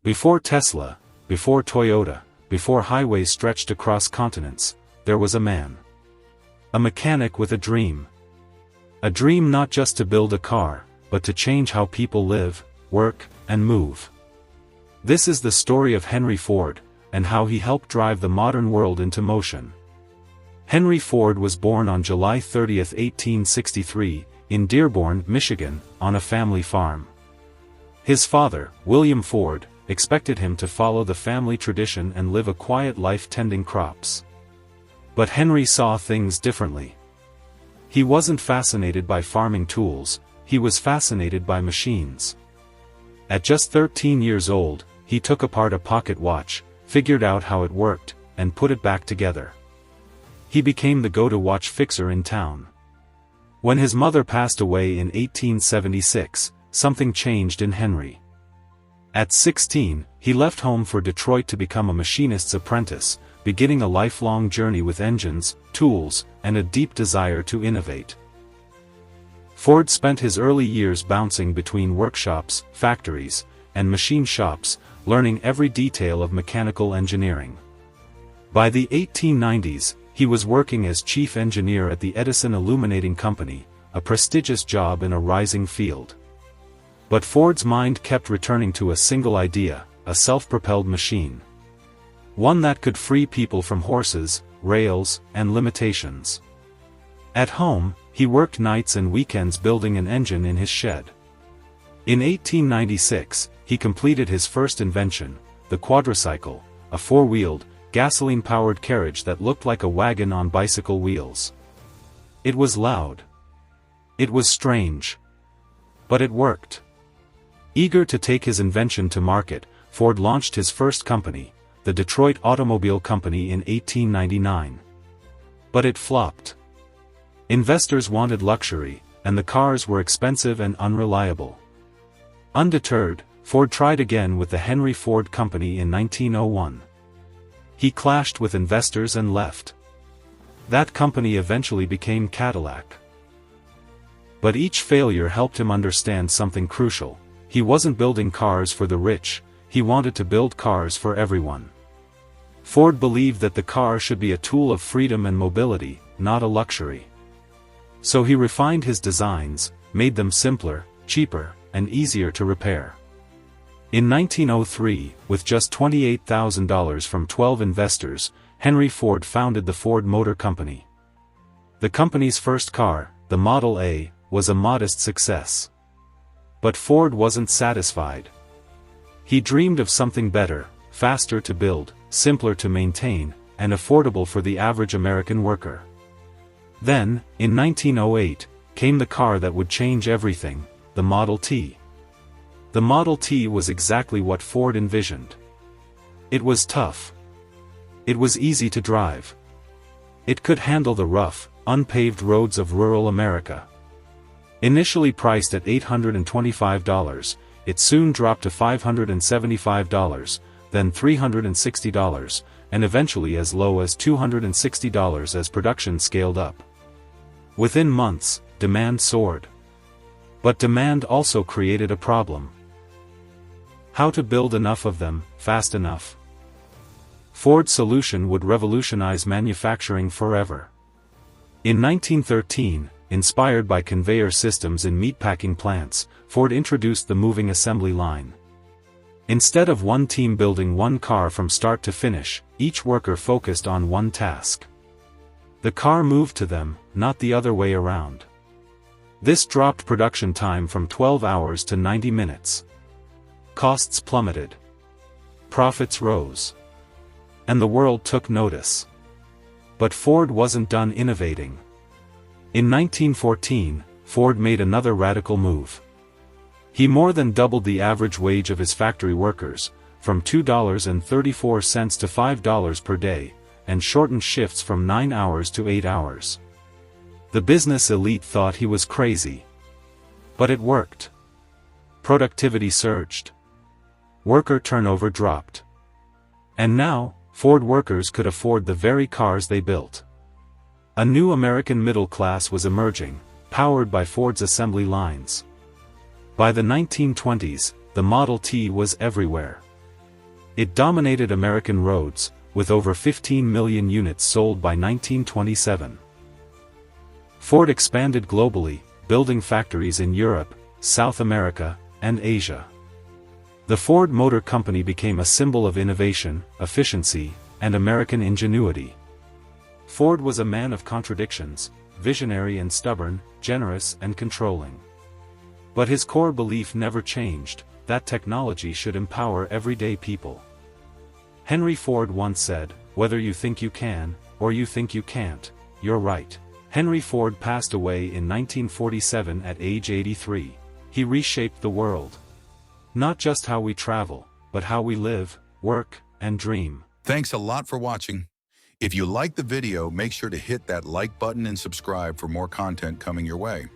Before Tesla, before Toyota, before highways stretched across continents, there was a man. A mechanic with a dream. A dream not just to build a car, but to change how people live, work, and move. This is the story of Henry Ford, and how he helped drive the modern world into motion. Henry Ford was born on July 30, 1863, in Dearborn, Michigan, on a family farm. His father, William Ford, expected him to follow the family tradition and live a quiet life tending crops. But Henry saw things differently. He wasn't fascinated by farming tools, he was fascinated by machines. At just 13 years old, he took apart a pocket watch, figured out how it worked, and put it back together. He became the go-to watch fixer in town. When his mother passed away in 1876, something changed in Henry. At 16, he left home for Detroit to become a machinist's apprentice, beginning a lifelong journey with engines, tools, and a deep desire to innovate. Ford spent his early years bouncing between workshops, factories, and machine shops, learning every detail of mechanical engineering. By the 1890s, he was working as chief engineer at the Edison Illuminating Company, a prestigious job in a rising field. But Ford's mind kept returning to a single idea, a self-propelled machine. One that could free people from horses, rails, and limitations. At home, he worked nights and weekends building an engine in his shed. In 1896, he completed his first invention, the quadricycle, a four-wheeled, gasoline-powered carriage that looked like a wagon on bicycle wheels. It was loud. It was strange. But it worked. Eager to take his invention to market, Ford launched his first company, the Detroit Automobile Company, in 1899. But it flopped. Investors wanted luxury, and the cars were expensive and unreliable. Undeterred, Ford tried again with the Henry Ford Company in 1901. He clashed with investors and left. That company eventually became Cadillac. But each failure helped him understand something crucial. He wasn't building cars for the rich, he wanted to build cars for everyone. Ford believed that the car should be a tool of freedom and mobility, not a luxury. So he refined his designs, made them simpler, cheaper, and easier to repair. In 1903, with just $28,000 from 12 investors, Henry Ford founded the Ford Motor Company. The company's first car, the Model A, was a modest success. But Ford wasn't satisfied. He dreamed of something better, faster to build, simpler to maintain, and affordable for the average American worker. Then, in 1908, came the car that would change everything, the Model T. The Model T was exactly what Ford envisioned. It was tough. It was easy to drive. It could handle the rough, unpaved roads of rural America. Initially priced at $825, it soon dropped to $575, then $360, and eventually as low as $260 as production scaled up. Within months, demand soared. But demand also created a problem. How to build enough of them, fast enough? Ford's solution would revolutionize manufacturing forever. In 1913, inspired by conveyor systems in meatpacking plants, Ford introduced the moving assembly line. Instead of one team building one car from start to finish, each worker focused on one task. The car moved to them, not the other way around. This dropped production time from 12 hours to 90 minutes. Costs plummeted. Profits rose. And the world took notice. But Ford wasn't done innovating. In 1914, Ford made another radical move. He more than doubled the average wage of his factory workers, from $2.34 to $5 per day, and shortened shifts from 9 hours to 8 hours. The business elite thought he was crazy. But it worked. Productivity surged. Worker turnover dropped. And now, Ford workers could afford the very cars they built. A new American middle class was emerging, powered by Ford's assembly lines. By the 1920s, the Model T was everywhere. It dominated American roads, with over 15 million units sold by 1927. Ford expanded globally, building factories in Europe, South America, and Asia. The Ford Motor Company became a symbol of innovation, efficiency, and American ingenuity. Ford was a man of contradictions, visionary and stubborn, generous and controlling. But his core belief never changed, that technology should empower everyday people. Henry Ford once said, "Whether you think you can, or you think you can't, you're right." Henry Ford passed away in 1947 at age 83. He reshaped the world. Not just how we travel, but how we live, work, and dream. Thanks a lot for watching. If you liked the video, make sure to hit that like button and subscribe for more content coming your way.